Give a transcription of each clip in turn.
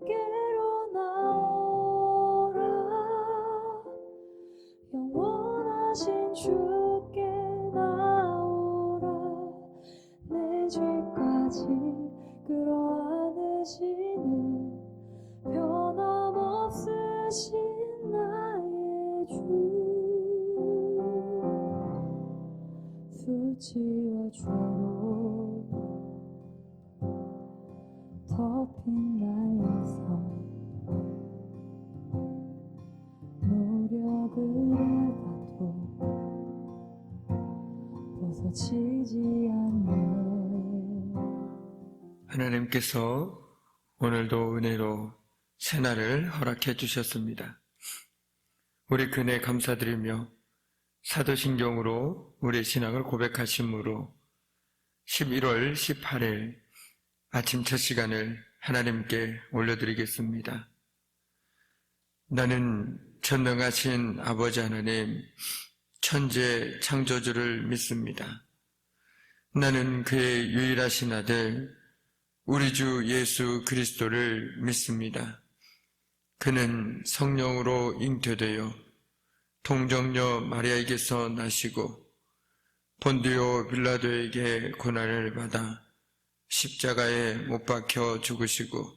주께로 나오라. 영원하신 주께 나오라. 내 죄까지 끌어안으시는 변함없으신 나의 주. 수치와 죄로 덮인 나의 삶, 노력을 해봐도 벗어지지 않네. 하나님께서 오늘도 은혜로 새날을 허락해 주셨습니다. 우리 그네 감사드리며 사도신경으로 우리 신앙을 고백하심으로 11월 18일 아침 첫 시간을 하나님께 올려드리겠습니다. 나는 전능하신 아버지 하나님, 천재 창조주를 믿습니다. 나는 그의 유일하신 아들, 우리 주 예수 그리스도를 믿습니다. 그는 성령으로 잉태되어 동정녀 마리아에게서 나시고 본디오 빌라도에게 고난을 받아 십자가에 못 박혀 죽으시고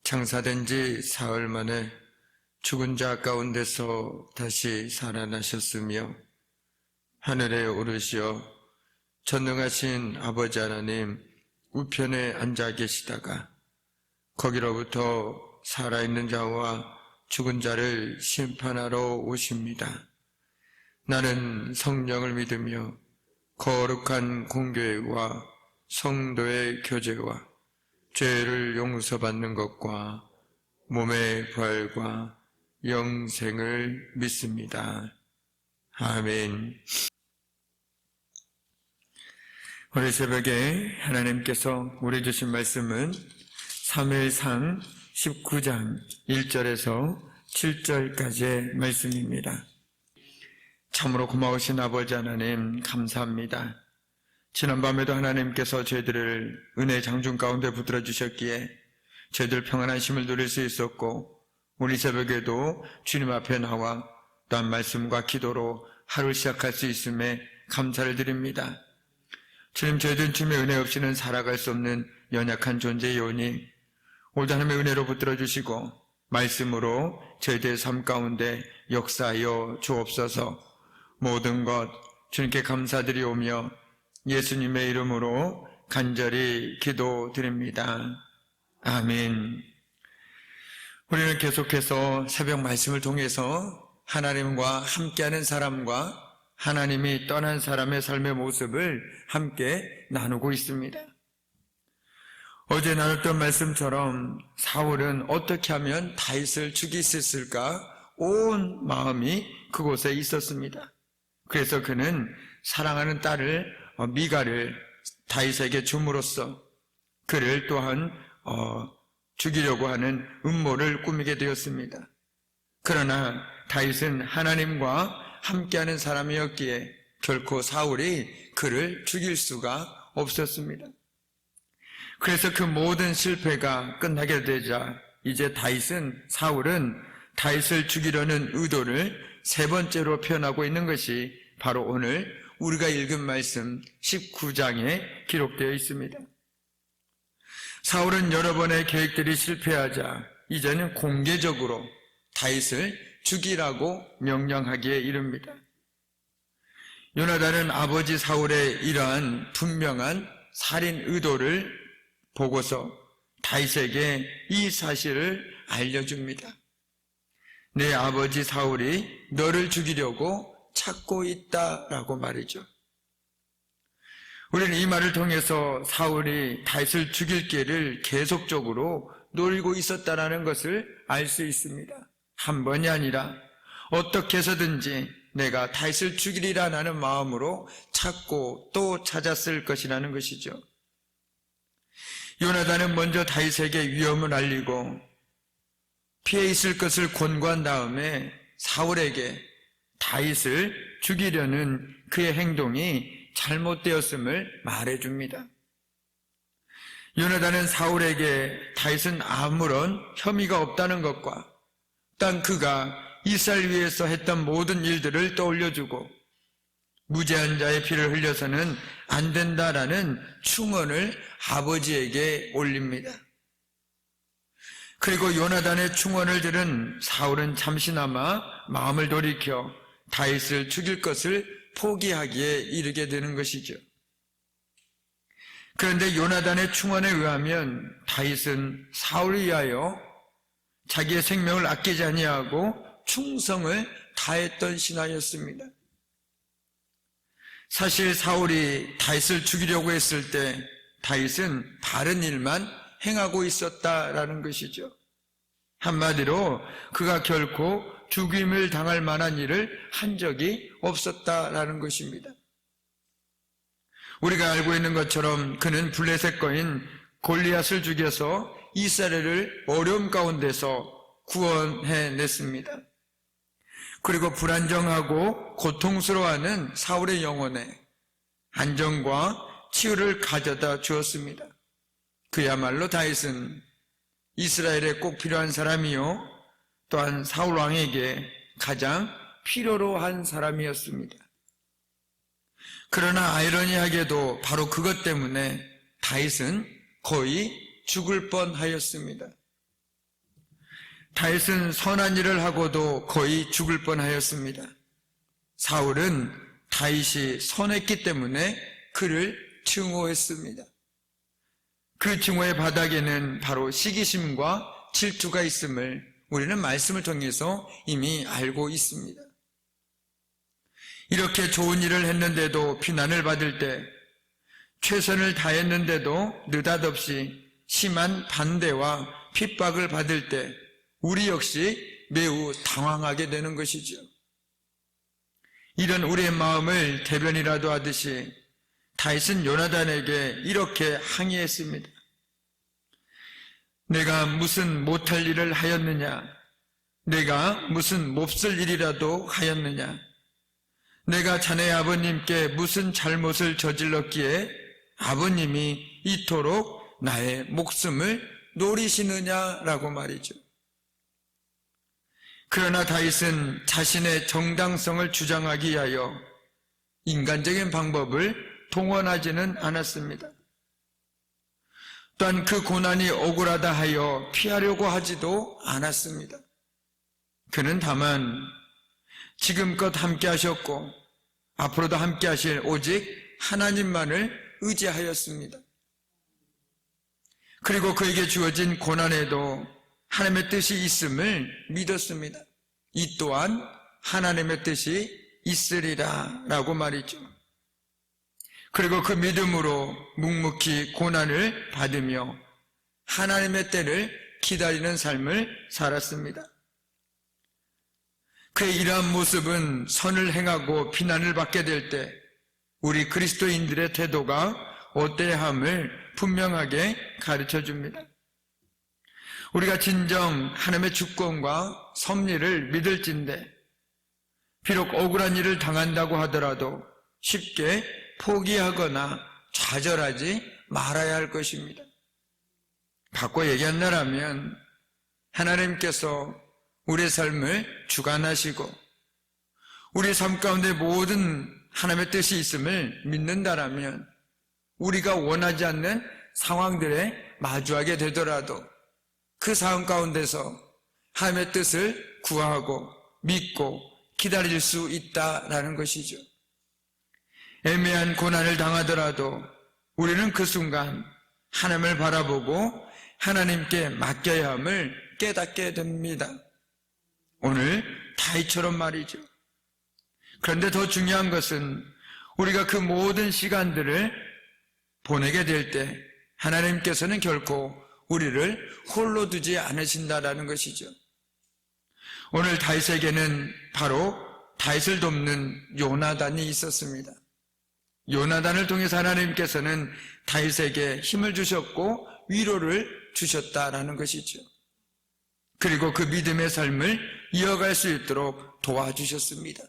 장사된 지 사흘 만에 죽은 자 가운데서 다시 살아나셨으며 하늘에 오르시어 전능하신 아버지 하나님 우편에 앉아 계시다가 거기로부터 살아있는 자와 죽은 자를 심판하러 오십니다. 나는 성령을 믿으며 거룩한 공교회와 성도의 교제와 죄를 용서받는 것과 몸의 부활과 영생을 믿습니다. 아멘. 오늘 새벽에 하나님께서 우리 주신 말씀은 사무엘상 19장 1절에서 7절까지의 말씀입니다. 참으로 고마우신 아버지 하나님 감사합니다. 지난밤에도 하나님께서 저희들을 은혜의 장중 가운데 붙들어 주셨기에 저희들 평안한 쉼을 누릴 수 있었고 우리 새벽에도 주님 앞에 나와 또한 말씀과 기도로 하루를 시작할 수 있음에 감사를 드립니다. 주님, 저희들은 주님의 은혜 없이는 살아갈 수 없는 연약한 존재이오니 오늘도 하나님의 은혜로 붙들어 주시고 말씀으로 저희들의 삶 가운데 역사하여 주옵소서. 모든 것 주님께 감사드리오며 예수님의 이름으로 간절히 기도드립니다. 아멘. 우리는 계속해서 새벽 말씀을 통해서 하나님과 함께하는 사람과 하나님이 떠난 사람의 삶의 모습을 함께 나누고 있습니다. 어제 나눴던 말씀처럼 사울은 어떻게 하면 다윗을 죽일 수 있을까 온 마음이 그곳에 있었습니다. 그래서 그는 사랑하는 딸을 미갈을 다윗에게 줌으로써 그를 또한 죽이려고 하는 음모를 꾸미게 되었습니다. 그러나 다윗은 하나님과 함께하는 사람이었기에 결코 사울이 그를 죽일 수가 없었습니다. 그래서 그 모든 실패가 끝나게 되자 이제 사울은 다윗을 죽이려는 의도를 세 번째로 표현하고 있는 것이 바로 오늘 우리가 읽은 말씀 19장에 기록되어 있습니다. 사울은 여러 번의 계획들이 실패하자 이제는 공개적으로 다윗을 죽이라고 명령하기에 이릅니다. 요나단은 아버지 사울의 이러한 분명한 살인 의도를 보고서 다윗에게 이 사실을 알려줍니다. 내 아버지 사울이 너를 죽이려고 찾고 있다라고 말이죠. 우리는 이 말을 통해서 사울이 다윗을 죽일 길을 계속적으로 노리고 있었다는 것을 알 수 있습니다. 한 번이 아니라 어떻게 해서든지 내가 다윗을 죽이리라는 마음으로 찾고 또 찾았을 것이라는 것이죠. 요나단은 먼저 다윗에게 위험을 알리고 피해 있을 것을 권고한 다음에 사울에게 다윗을 죽이려는 그의 행동이 잘못되었음을 말해줍니다. 요나단은 사울에게 다윗은 아무런 혐의가 없다는 것과 단 그가 이스라엘 위해서 했던 모든 일들을 떠올려주고 무죄한 자의 피를 흘려서는 안 된다라는 충언을 아버지에게 올립니다. 그리고 요나단의 충언을 들은 사울은 잠시나마 마음을 돌이켜 다윗을 죽일 것을 포기하기에 이르게 되는 것이죠. 그런데 요나단의 충언에 의하면 다윗은 사울을 위하여 자기의 생명을 아끼지 아니하고 충성을 다했던 신하였습니다. 사실 사울이 다윗을 죽이려고 했을 때 다윗은 바른 일만 행하고 있었다라는 것이죠. 한마디로 그가 결코 죽임을 당할 만한 일을 한 적이 없었다라는 것입니다. 우리가 알고 있는 것처럼 그는 블레셋 거인 골리앗을 죽여서 이스라엘을 어려움 가운데서 구원해냈습니다. 그리고 불안정하고 고통스러워하는 사울의 영혼에 안정과 치유를 가져다 주었습니다. 그야말로 다윗은 이스라엘에 꼭 필요한 사람이요 또한 사울 왕에게 가장 필요로 한 사람이었습니다. 그러나 아이러니하게도 바로 그것 때문에 다윗은 거의 죽을 뻔하였습니다. 다윗은 선한 일을 하고도 거의 죽을 뻔하였습니다. 사울은 다윗이 선했기 때문에 그를 증오했습니다. 그 증오의 바닥에는 바로 시기심과 질투가 있음을 우리는 말씀을 통해서 이미 알고 있습니다. 이렇게 좋은 일을 했는데도 비난을 받을 때, 최선을 다했는데도 느닷없이 심한 반대와 핍박을 받을 때 우리 역시 매우 당황하게 되는 것이죠. 이런 우리의 마음을 대변이라도 하듯이 다윗은 요나단에게 이렇게 항의했습니다. 내가 무슨 못할 일을 하였느냐? 내가 무슨 몹쓸 일이라도 하였느냐? 내가 자네 아버님께 무슨 잘못을 저질렀기에 아버님이 이토록 나의 목숨을 노리시느냐라고 말이죠. 그러나 다윗은 자신의 정당성을 주장하기 위하여 인간적인 방법을 동원하지는 않았습니다. 또한 그 고난이 억울하다 하여 피하려고 하지도 않았습니다. 그는 다만 지금껏 함께 하셨고 앞으로도 함께 하실 오직 하나님만을 의지하였습니다. 그리고 그에게 주어진 고난에도 하나님의 뜻이 있음을 믿었습니다. 이 또한 하나님의 뜻이 있으리라 라고 말이죠. 그리고 그 믿음으로 묵묵히 고난을 받으며 하나님의 때를 기다리는 삶을 살았습니다. 그의 이러한 모습은 선을 행하고 비난을 받게 될 때 우리 그리스도인들의 태도가 어때야 함을 분명하게 가르쳐 줍니다. 우리가 진정 하나님의 주권과 섭리를 믿을진데 비록 억울한 일을 당한다고 하더라도 쉽게 포기하거나 좌절하지 말아야 할 것입니다. 바꿔 얘기한다면 하나님께서 우리의 삶을 주관하시고 우리 삶 가운데 모든 하나님의 뜻이 있음을 믿는다라면 우리가 원하지 않는 상황들에 마주하게 되더라도 그 상황 가운데서 하나님의 뜻을 구하고 믿고 기다릴 수 있다라는 것이죠. 애매한 고난을 당하더라도 우리는 그 순간 하나님을 바라보고 하나님께 맡겨야 함을 깨닫게 됩니다. 오늘 다윗처럼 말이죠. 그런데 더 중요한 것은 우리가 그 모든 시간들을 보내게 될 때 하나님께서는 결코 우리를 홀로 두지 않으신다라는 것이죠. 오늘 다윗에게는 바로 다윗을 돕는 요나단이 있었습니다. 요나단을 통해서 하나님께서는 다윗에게 힘을 주셨고 위로를 주셨다라는 것이죠. 그리고 그 믿음의 삶을 이어갈 수 있도록 도와주셨습니다.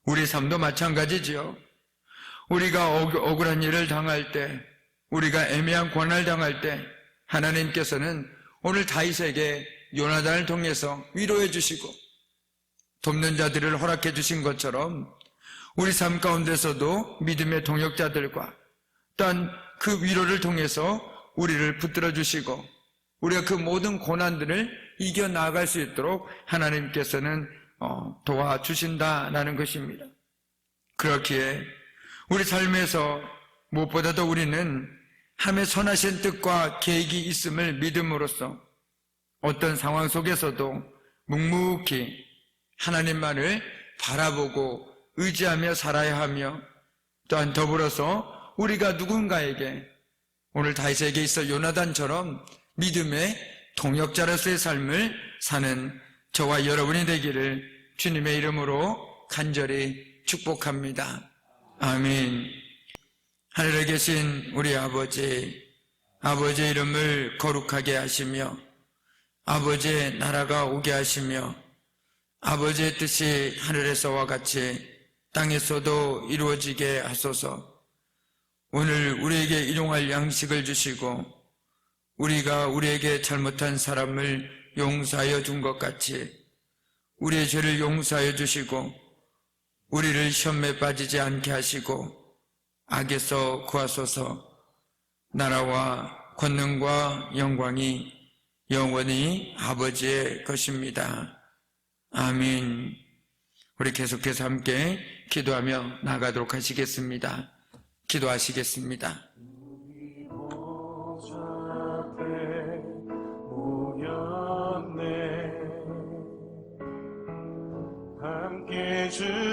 우리 삶도 마찬가지죠. 우리가 억울한 일을 당할 때 우리가 애매한 고난을 당할 때 하나님께서는 오늘 다윗에게 요나단을 통해서 위로해 주시고 돕는 자들을 허락해 주신 것처럼 우리 삶 가운데서도 믿음의 동역자들과 또한 그 위로를 통해서 우리를 붙들어 주시고 우리가 그 모든 고난들을 이겨나갈 수 있도록 하나님께서는 도와주신다라는 것입니다. 그렇기에 우리 삶에서 무엇보다도 우리는 하나님의 선하신 뜻과 계획이 있음을 믿음으로써 어떤 상황 속에서도 묵묵히 하나님만을 바라보고 의지하며 살아야 하며 또한 더불어서 우리가 누군가에게 오늘 다윗에게 있어 요나단처럼 믿음의 동역자로서의 삶을 사는 저와 여러분이 되기를 주님의 이름으로 간절히 축복합니다. 아멘. 하늘에 계신 우리 아버지의 이름을 거룩하게 하시며 아버지의 나라가 오게 하시며 아버지의 뜻이 하늘에서와 같이 땅에서도 이루어지게 하소서. 오늘 우리에게 일용할 양식을 주시고 우리가 우리에게 잘못한 사람을 용서하여 준 것 같이 우리의 죄를 용서하여 주시고 우리를 시험에 빠지지 않게 하시고 악에서 구하소서. 나라와 권능과 영광이 영원히 아버지의 것입니다. 아멘. 우리 계속해서 함께 기도하며 나가도록 하시겠습니다. 기도하시겠습니다. 함께 주